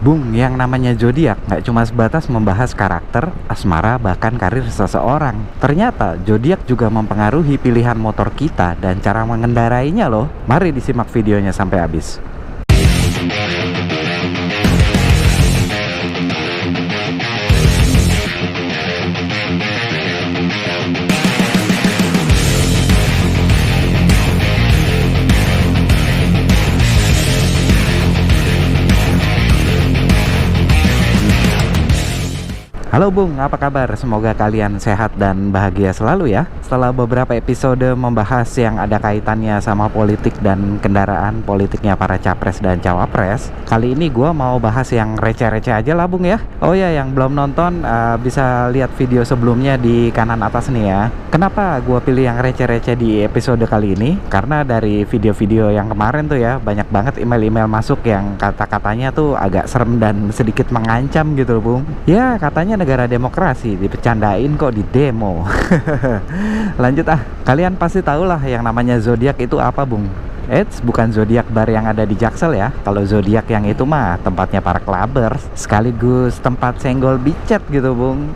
Bung, yang namanya zodiak nggak cuma sebatas membahas karakter, asmara, bahkan karir seseorang. Ternyata zodiak juga mempengaruhi pilihan motor kita dan cara mengendarainya loh. Mari disimak videonya sampai habis. Halo Bung, apa kabar? Semoga kalian sehat dan bahagia selalu ya. Setelah beberapa episode membahas yang ada kaitannya sama politik dan kendaraan politiknya para capres dan cawapres, kali ini gue mau bahas yang receh-receh aja lah Bung ya. Oh ya, yang belum nonton bisa lihat video sebelumnya di kanan atas nih ya. Kenapa gue pilih yang receh-receh di episode kali ini? Karena dari video-video yang kemarin tuh ya, banyak banget email-email masuk yang kata-katanya tuh agak serem dan sedikit mengancam gitu loh Bung. Ya katanya negara demokrasi dipecandain kok di demo. Lanjut kalian pasti tahu lah yang namanya zodiak itu apa Bung. Bukan zodiak bar yang ada di Jaksel ya. Kalau zodiak yang itu mah tempatnya para clubbers, sekaligus tempat senggol bicet gitu Bung.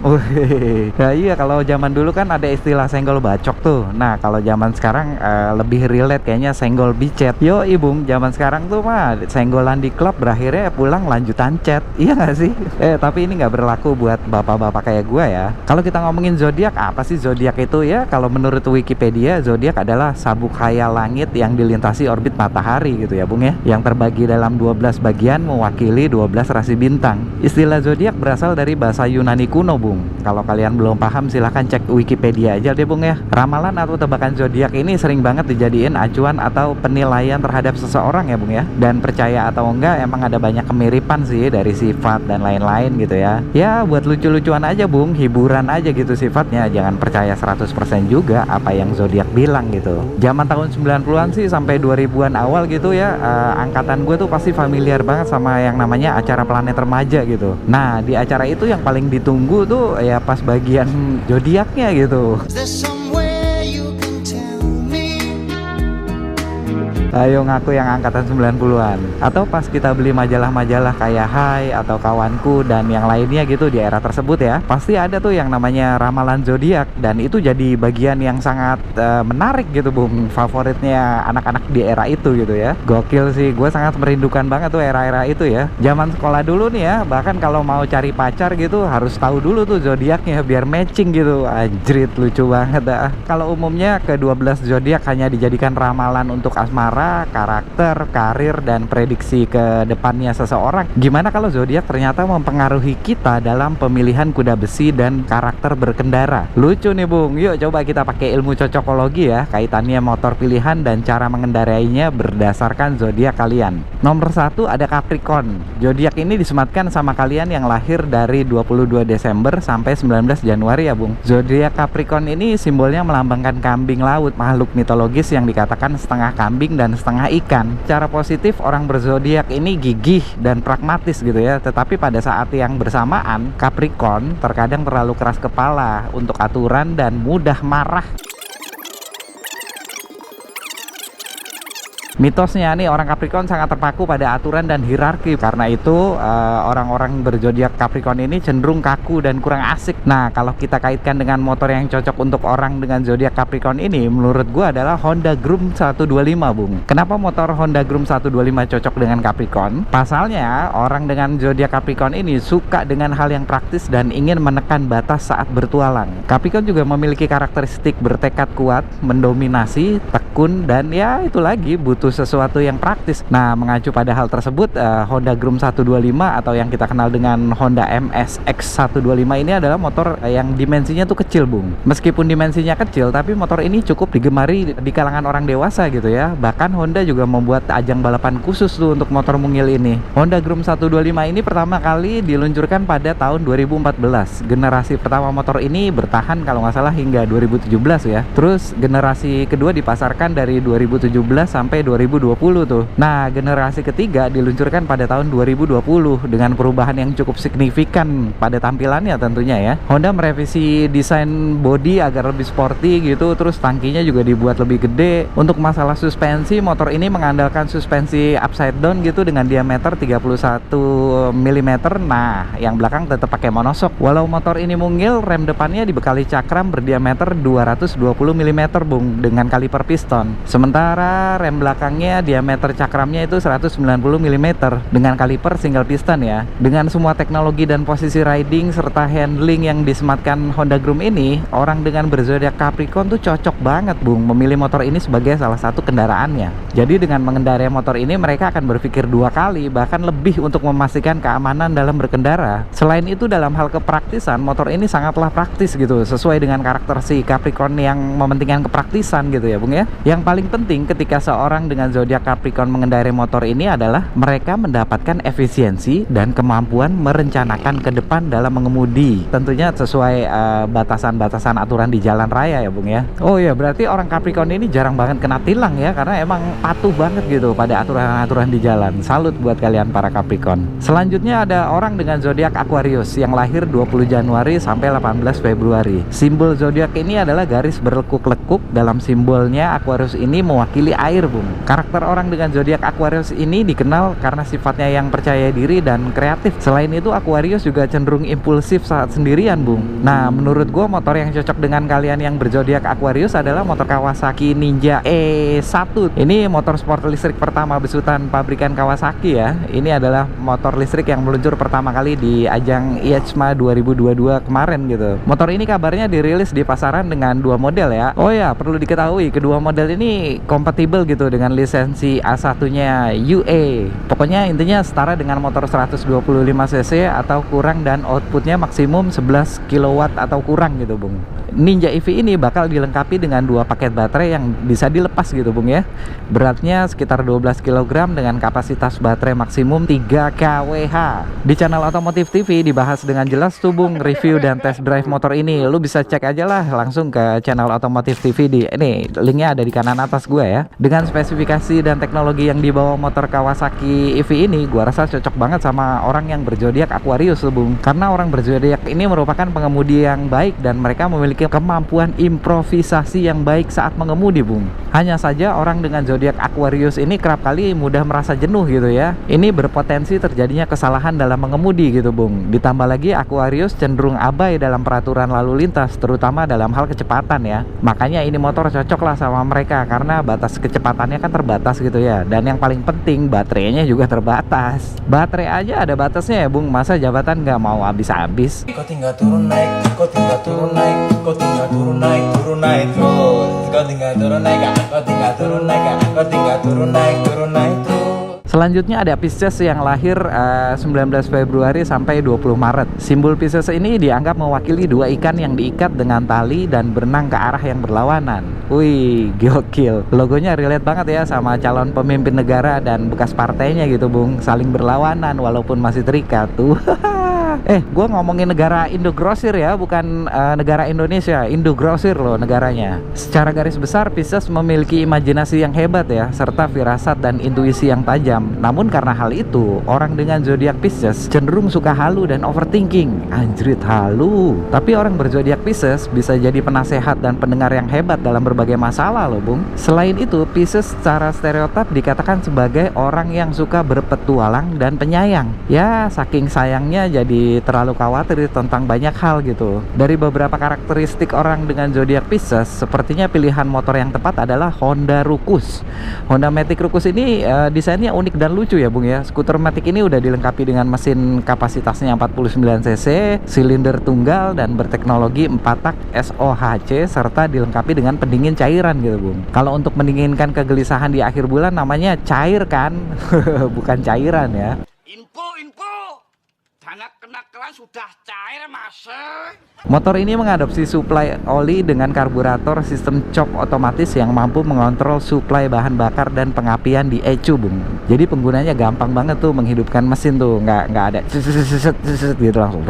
Nah iya, kalau zaman dulu kan ada istilah senggol bacok tuh. Nah kalau zaman sekarang lebih relate kayaknya senggol bicet. Yo Bung, zaman sekarang tuh mah senggolan di klub berakhirnya pulang lanjutan chat. Iya nggak sih? Tapi ini nggak berlaku buat bapak-bapak kayak gue ya. Kalau kita ngomongin zodiak, apa sih zodiak itu ya? Kalau menurut Wikipedia, zodiak adalah sabuk khayal langit yang dilintasi orbit matahari gitu ya Bung ya, yang terbagi dalam 12 bagian mewakili 12 rasi bintang. Istilah zodiak berasal dari bahasa Yunani kuno Bung. Kalau kalian belum paham silahkan cek Wikipedia aja deh Bung ya. Ramalan atau tebakan zodiak ini sering banget dijadiin acuan atau penilaian terhadap seseorang ya Bung ya. Dan percaya atau enggak, emang ada banyak kemiripan sih dari sifat dan lain-lain gitu ya. Ya buat lucu-lucuan aja Bung, hiburan aja gitu sifatnya. Jangan percaya 100% juga apa yang zodiak bilang gitu. Zaman tahun 90-an sih sampai 2000-an awal gitu ya, angkatan gue tuh pasti familiar banget sama yang namanya acara Planet Remaja gitu. Nah di acara itu yang paling ditunggu tuh ya pas bagian zodiaknya gitu. Ayo ngaku yang angkatan 90-an. Atau pas kita beli majalah-majalah kayak Hai atau Kawanku dan yang lainnya gitu di era tersebut ya, pasti ada tuh yang namanya ramalan zodiak. Dan itu jadi bagian yang sangat menarik gitu Bung, favoritnya anak-anak di era itu gitu ya. Gokil sih, gue sangat merindukan banget tuh era-era itu ya. Zaman sekolah dulu nih ya, bahkan kalau mau cari pacar gitu harus tahu dulu tuh zodiaknya biar matching gitu. Anjrit, lucu banget dah. Kalau umumnya ke-12 zodiak hanya dijadikan ramalan untuk asmara, karakter, karir, dan prediksi ke depannya seseorang. Gimana kalau zodiak ternyata mempengaruhi kita dalam pemilihan kuda besi dan karakter berkendara? Lucu nih Bung. Yuk coba kita pakai ilmu cocokologi ya, kaitannya motor pilihan dan cara mengendarainya berdasarkan zodiak kalian. Nomor 1 ada Capricorn. Zodiak ini disematkan sama kalian yang lahir dari 22 Desember sampai 19 Januari ya Bung. Zodiak Capricorn ini simbolnya melambangkan kambing laut, makhluk mitologis yang dikatakan setengah kambing dan setengah ikan. Cara positif, orang berzodiak ini gigih dan pragmatis gitu ya. Tetapi pada saat yang bersamaan, Capricorn terkadang terlalu keras kepala untuk aturan dan mudah marah. Mitosnya nih, orang Capricorn sangat terpaku pada aturan dan hierarki. Karena itu orang-orang berzodiak Capricorn ini cenderung kaku dan kurang asik. Nah kalau kita kaitkan dengan motor yang cocok untuk orang dengan zodiak Capricorn ini, menurut gua adalah Honda Groom 125 Bung. Kenapa motor Honda Groom 125 cocok dengan Capricorn? Pasalnya orang dengan zodiak Capricorn ini suka dengan hal yang praktis dan ingin menekan batas saat bertualang. Capricorn juga memiliki karakteristik bertekad kuat, mendominasi, tekun, dan ya itu lagi butuh sesuatu yang praktis. Nah mengacu pada hal tersebut, Honda Groom 125 atau yang kita kenal dengan Honda MSX 125 ini adalah motor yang dimensinya tuh kecil Bung. Meskipun dimensinya kecil, tapi motor ini cukup digemari di kalangan orang dewasa gitu ya. Bahkan Honda juga membuat ajang balapan khusus tuh untuk motor mungil ini. Honda Groom 125 ini pertama kali diluncurkan pada tahun 2014. Generasi pertama motor ini bertahan kalau nggak salah hingga 2017 ya. Terus generasi kedua dipasarkan dari 2017 sampai 2020 tuh. Nah, generasi ketiga diluncurkan pada tahun 2020 dengan perubahan yang cukup signifikan pada tampilannya tentunya ya. Honda merevisi desain bodi agar lebih sporty gitu, terus tangkinya juga dibuat lebih gede. Untuk masalah suspensi, motor ini mengandalkan suspensi upside down gitu dengan diameter 31 mm. Nah, yang belakang tetap pakai monosok. Walau motor ini mungil, rem depannya dibekali cakram berdiameter 220 mm Bung dengan kaliper piston. Sementara rem belakangnya diameter cakramnya itu 190 mm dengan kaliper single piston ya. Dengan semua teknologi dan posisi riding serta handling yang disematkan Honda Groom ini, orang dengan berzodiak Capricorn tuh cocok banget Bung memilih motor ini sebagai salah satu kendaraannya. Jadi dengan mengendarai motor ini mereka akan berpikir dua kali bahkan lebih untuk memastikan keamanan dalam berkendara. Selain itu dalam hal kepraktisan, motor ini sangatlah praktis gitu, sesuai dengan karakter si Capricorn yang mementingkan kepraktisan gitu ya Bung ya. Yang paling penting ketika seorang dengan zodiak Capricorn mengendarai motor ini adalah mereka mendapatkan efisiensi dan kemampuan merencanakan ke depan dalam mengemudi. Tentunya sesuai batasan-batasan aturan di jalan raya ya Bung ya. Oh ya, berarti orang Capricorn ini jarang banget kena tilang ya, karena emang patuh banget gitu pada aturan-aturan di jalan. Salut buat kalian para Capricorn. Selanjutnya ada orang dengan zodiak Aquarius yang lahir 20 Januari sampai 18 Februari. Simbol zodiak ini adalah garis berlekuk-lekuk. Dalam simbolnya Aquarius ini mewakili air Bung. Karakter orang dengan zodiak Aquarius ini dikenal karena sifatnya yang percaya diri dan kreatif. Selain itu Aquarius juga cenderung impulsif saat sendirian Bung. Nah, menurut gua motor yang cocok dengan kalian yang berzodiak Aquarius adalah motor Kawasaki Ninja E1. Ini motor sport listrik pertama besutan pabrikan Kawasaki ya. Ini adalah motor listrik yang meluncur pertama kali di ajang IECMA 2022 kemarin gitu. Motor ini kabarnya dirilis di pasaran dengan dua model ya. Oh ya, perlu diketahui kedua model ini kompatibel gitu dengan lisensi A1-nya UE. Pokoknya intinya setara dengan motor 125 cc atau kurang dan outputnya maksimum 11 kW atau kurang gitu Bung. Ninja EV ini bakal dilengkapi dengan dua paket baterai yang bisa dilepas gitu Bung ya. Beratnya sekitar 12 kg dengan kapasitas baterai maksimum 3 kWh. Di channel Otomotif TV dibahas dengan jelas tuh Bung review dan test drive motor ini. Lu bisa cek aja lah langsung ke channel Otomotif TV di ini, linknya ada di kanan atas gue ya. Dengan spesifikasi dan teknologi yang dibawa motor Kawasaki EV ini, gua rasa cocok banget sama orang yang berzodiak Aquarius tuh Bung. Karena orang berzodiak ini merupakan pengemudi yang baik dan mereka memiliki kemampuan improvisasi yang baik saat mengemudi Bung. Hanya saja orang dengan zodiak Aquarius ini kerap kali mudah merasa jenuh gitu ya. Ini berpotensi terjadinya kesalahan dalam mengemudi gitu Bung. Ditambah lagi Aquarius cenderung abai dalam peraturan lalu lintas, terutama dalam hal kecepatan ya. Makanya ini motor cocok lah sama mereka karena batas kecepatannya kan terbatas gitu ya. Dan yang paling penting baterainya juga terbatas. Baterai aja ada batasnya ya Bung. Masa jabatan nggak mau habis-habis. Kau tinggal turun naik, kau tinggal turun naik, kau tinggal turun naik terus. Kau tinggal turun naik, kau tinggal turun naik, kau tinggal turun naik terus. Selanjutnya ada Pisces yang lahir 19 Februari sampai 20 Maret. Simbol Pisces ini dianggap mewakili dua ikan yang diikat dengan tali dan berenang ke arah yang berlawanan. Wih, gokil. Logonya relate banget ya sama calon pemimpin negara dan bekas partainya gitu Bung. Saling berlawanan walaupun masih terikat tuh. Gue ngomongin negara Indogrosir ya, bukan negara Indonesia. Indogrosir loh negaranya. Secara garis besar Pisces memiliki imajinasi yang hebat ya, serta firasat dan intuisi yang tajam. Namun karena hal itu, orang dengan zodiak Pisces cenderung suka halu dan overthinking. Anjrit, halu. Tapi orang berzodiak Pisces bisa jadi penasehat dan pendengar yang hebat dalam berbagai masalah loh Bung. Selain itu, Pisces secara stereotip dikatakan sebagai orang yang suka berpetualang dan penyayang. Ya, saking sayangnya jadi terlalu khawatir tentang banyak hal gitu. Dari beberapa karakteristik orang dengan zodiak Pisces, sepertinya pilihan motor yang tepat adalah Honda Rucus. Honda Matic Rucus ini desainnya unik dan lucu ya Bung ya. Skuter Matic ini udah dilengkapi dengan mesin kapasitasnya 49 cc, silinder tunggal dan berteknologi 4 tak SOHC serta dilengkapi dengan pendingin cairan gitu Bung. Kalau untuk mendinginkan kegelisahan di akhir bulan namanya cair kan, bukan cairan ya. Info kenakalan sudah cair mas. Motor ini mengadopsi suplai oli dengan karburator sistem cok otomatis yang mampu mengontrol suplai bahan bakar dan pengapian di ECU Bung. Jadi penggunanya gampang banget tuh menghidupkan mesin tuh, nggak ada gitu langsung.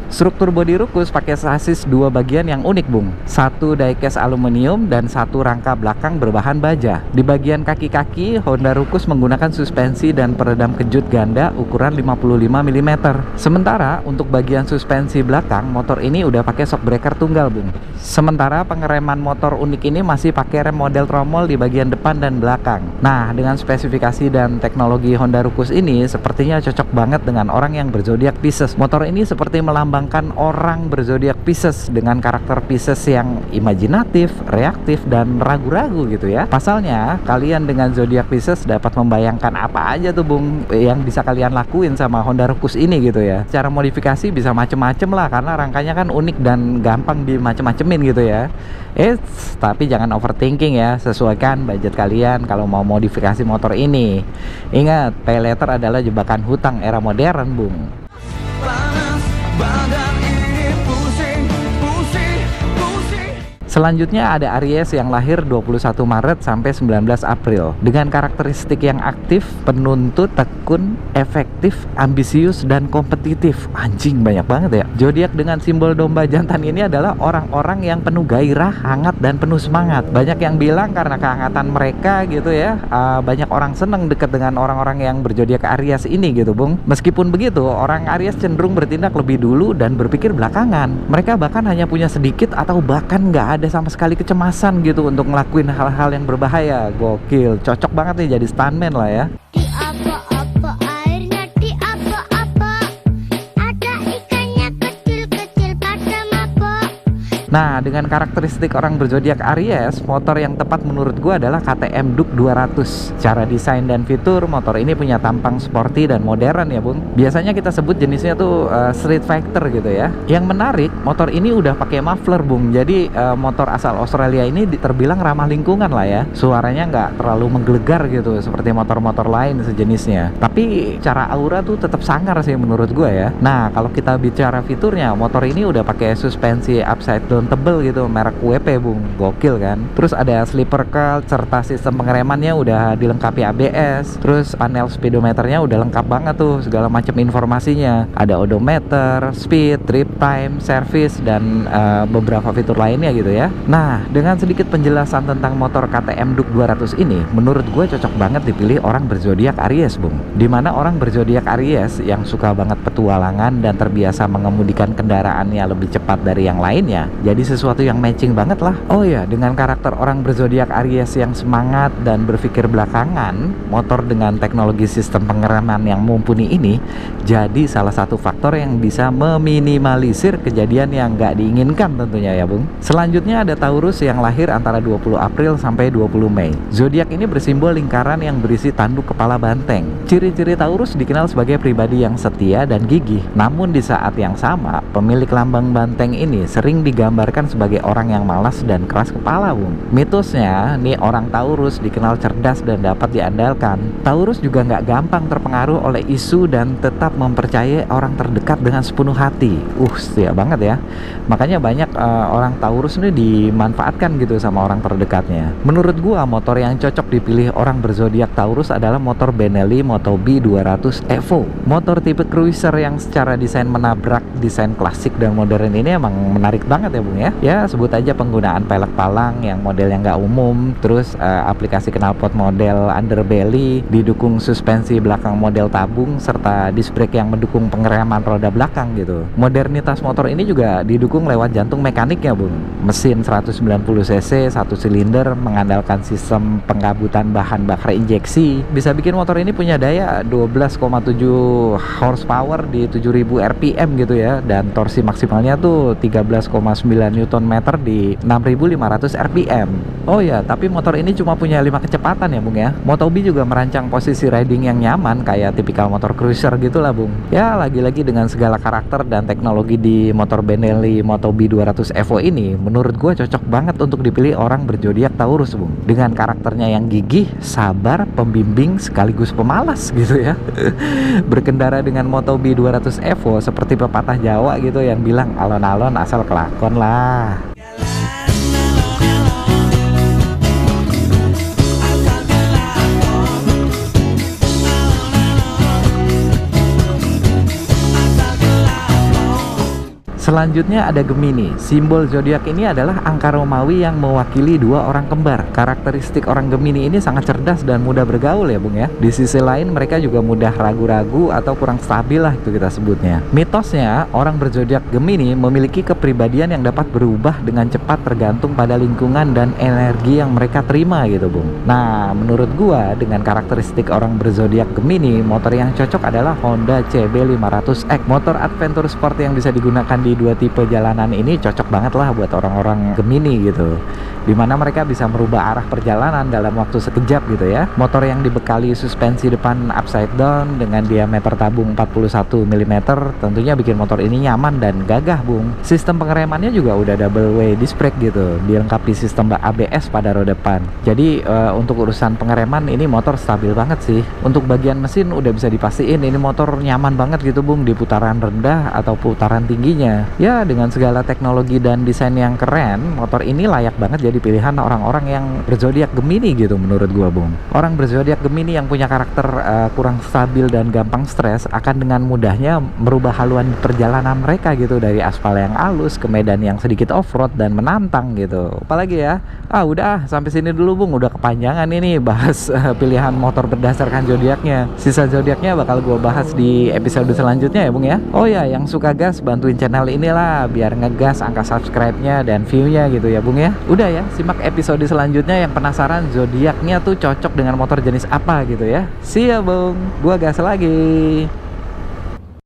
Struktur bodi Rukus pakai sasis dua bagian yang unik, Bung. Satu diecast aluminium dan satu rangka belakang berbahan baja. Di bagian kaki-kaki, Honda Rukus menggunakan suspensi dan peredam kejut ganda ukuran 55 mm. Sementara untuk bagian suspensi belakang, motor ini udah pakai shock breaker tunggal, Bung. Sementara pengereman motor unik ini masih pakai rem model tromol di bagian depan dan belakang. Nah, dengan spesifikasi dan teknologi Honda Rukus ini sepertinya cocok banget dengan orang yang berzodiak Pisces. Motor ini seperti melambangkan orang berzodiak Pisces dengan karakter Pisces yang imajinatif, reaktif, dan ragu-ragu gitu ya. Pasalnya, kalian dengan zodiak Pisces dapat membayangkan apa aja tuh, Bung, yang bisa kalian lakuin sama Honda Rukus ini gitu ya. Secara modifikasi bisa macem-macem lah, karena rangkanya kan unik dan gampang dimacem-macemin gitu ya. Tapi jangan overthinking ya, sesuaikan budget kalian kalau mau modifikasi motor ini. Ingat, pay later adalah jebakan hutang era modern, Bung. Selanjutnya ada Aries yang lahir 21 Maret sampai 19 April dengan karakteristik yang aktif, penuntut, tekun, efektif, ambisius, dan kompetitif. Anjing, banyak banget ya. Zodiak dengan simbol domba jantan ini adalah orang-orang yang penuh gairah, hangat, dan penuh semangat. Banyak yang bilang karena kehangatan mereka gitu ya, banyak orang seneng deket dengan orang-orang yang berzodiak Aries ini gitu, Bung. Meskipun begitu, orang Aries cenderung bertindak lebih dulu dan berpikir belakangan. Mereka bahkan hanya punya sedikit atau bahkan nggak ada sama sekali kecemasan gitu untuk ngelakuin hal-hal yang berbahaya. Gokil, cocok banget nih jadi stuntman lah ya. Di apa-apa airnya, di apa-apa ada ikannya kecil-kecil pada mabok. Nah, dengan karakteristik orang berzodiak Aries, motor yang tepat menurut gua adalah KTM Duke 200. Secara desain dan fitur, motor ini punya tampang sporty dan modern ya, Bung. Biasanya kita sebut jenisnya tuh street fighter gitu ya. Yang menarik, motor ini udah pakai muffler, Bung. Jadi motor asal Australia ini terbilang ramah lingkungan lah ya. Suaranya nggak terlalu menggelegar gitu seperti motor-motor lain sejenisnya. Tapi cara aura tuh tetap sangar sih menurut gua ya. Nah, kalau kita bicara fiturnya, motor ini udah pakai suspensi upside down tebel gitu, merek WP, Bung. Gokil kan. Terus ada slipper curl serta sistem pengeremannya udah dilengkapi ABS. Terus panel speedometernya udah lengkap banget tuh, segala macam informasinya. Ada odometer, speed, trip time, service, dan beberapa fitur lainnya gitu ya. Nah, dengan sedikit penjelasan tentang motor KTM Duke 200 ini, menurut gue cocok banget dipilih orang berzodiak Aries, Bung. Dimana orang berzodiak Aries yang suka banget petualangan dan terbiasa mengemudikan kendaraannya lebih cepat dari yang lainnya, jadi sesuatu yang matching banget lah. Oh ya, dengan karakter orang berzodiak Aries yang semangat dan berpikir belakangan, motor dengan teknologi sistem pengereman yang mumpuni ini jadi salah satu faktor yang bisa meminimalisir kejadian yang nggak diinginkan tentunya ya, Bung. Selanjutnya ada Taurus yang lahir antara 20 April sampai 20 Mei. Zodiak ini bersimbol lingkaran yang berisi tanduk kepala banteng. Ciri-ciri Taurus dikenal sebagai pribadi yang setia dan gigih. Namun di saat yang sama, pemilik lambang banteng ini sering digambarkan sebagai orang yang malas dan keras kepala, Bung. Mitosnya, nih orang Taurus dikenal cerdas dan dapat diandalkan. Taurus juga nggak gampang terpengaruh oleh isu dan tetap mempercayai orang terdekat dengan sepenuh hati. Setia banget ya. Makanya banyak orang Taurus ini dimanfaatkan gitu sama orang terdekatnya. Menurut gua, motor yang cocok dipilih orang berzodiak Taurus adalah motor Benelli Motobi 200 Evo. Motor tipe cruiser yang secara desain menabrak desain klasik dan modern ini emang menarik banget ya, Bung ya. Ya, sebut aja penggunaan pelek palang yang model yang nggak umum, terus aplikasi knalpot model underbelly, didukung suspensi belakang model tabung, serta disc brake yang mendukung pengereman roda belakang gitu. Modernitas motor ini juga didukung lewat jantung mekaniknya, Bung. Mesin 190 cc, 1 silinder, mengandalkan sistem pengkabutan bahan bakar injeksi, bisa bikin motor ini punya daya 12,7 horsepower di 7000 rpm gitu ya, dan torsi maksimalnya tuh 13,9 Nm di 6500 rpm. Oh ya, tapi motor ini cuma punya 5 kecepatan ya, Bung ya. Motobi juga merancang posisi riding yang nyaman kayak tipikal motor cruiser gitulah, Bung. Ya, lagi-lagi dengan segala karakter dan teknologi di motor Benelli Motobi 200 Evo ini, menurut gue cocok banget untuk dipilih orang berzodiak Taurus, Bung. Dengan karakternya yang gigih, sabar, pembimbing, sekaligus pemalas gitu ya. Berkendara dengan Motobi 200 Evo seperti pepatah Jawa gitu yang bilang alon-alon asal kelakon lah. Selanjutnya ada Gemini. Simbol zodiak ini adalah angka Romawi yang mewakili dua orang kembar. Karakteristik orang Gemini ini sangat cerdas dan mudah bergaul ya Bung ya. Di sisi lain mereka juga mudah ragu-ragu atau kurang stabil lah itu kita sebutnya. Mitosnya orang berzodiak Gemini memiliki kepribadian yang dapat berubah dengan cepat tergantung pada lingkungan dan energi yang mereka terima gitu Bung. Nah menurut gua dengan karakteristik orang berzodiak Gemini, motor yang cocok adalah Honda CB500X. Motor adventure sport yang bisa digunakan di dua tipe jalanan ini cocok banget lah buat orang-orang Gemini gitu, dimana mereka bisa merubah arah perjalanan dalam waktu sekejap gitu ya. Motor yang dibekali suspensi depan upside down dengan diameter tabung 41 mm tentunya bikin motor ini nyaman dan gagah Bung. Sistem pengeremannya juga udah double way disc brake gitu, dilengkapi sistem ABS pada roda depan. Jadi untuk urusan pengereman ini motor stabil banget sih. Untuk bagian mesin udah bisa dipastiin ini motor nyaman banget gitu Bung di putaran rendah atau putaran tingginya. Ya dengan segala teknologi dan desain yang keren, motor ini layak banget jadi pilihan orang-orang yang berzodiak Gemini gitu menurut gua Bung. Orang berzodiak Gemini yang punya karakter kurang stabil dan gampang stres akan dengan mudahnya merubah haluan perjalanan mereka gitu, dari aspal yang halus ke medan yang sedikit off-road dan menantang gitu. Apalagi ya, udah sampai sini dulu Bung, udah kepanjangan ini bahas pilihan motor berdasarkan zodiaknya. Sisa zodiaknya bakal gua bahas di episode selanjutnya ya Bung ya. Oh ya, yang suka gas bantuin channel inilah biar ngegas angka subscribe-nya dan view-nya gitu ya Bung ya. Udah ya, simak episode selanjutnya yang penasaran zodiaknya tuh cocok dengan motor jenis apa gitu ya. See ya Bung, gua gas lagi.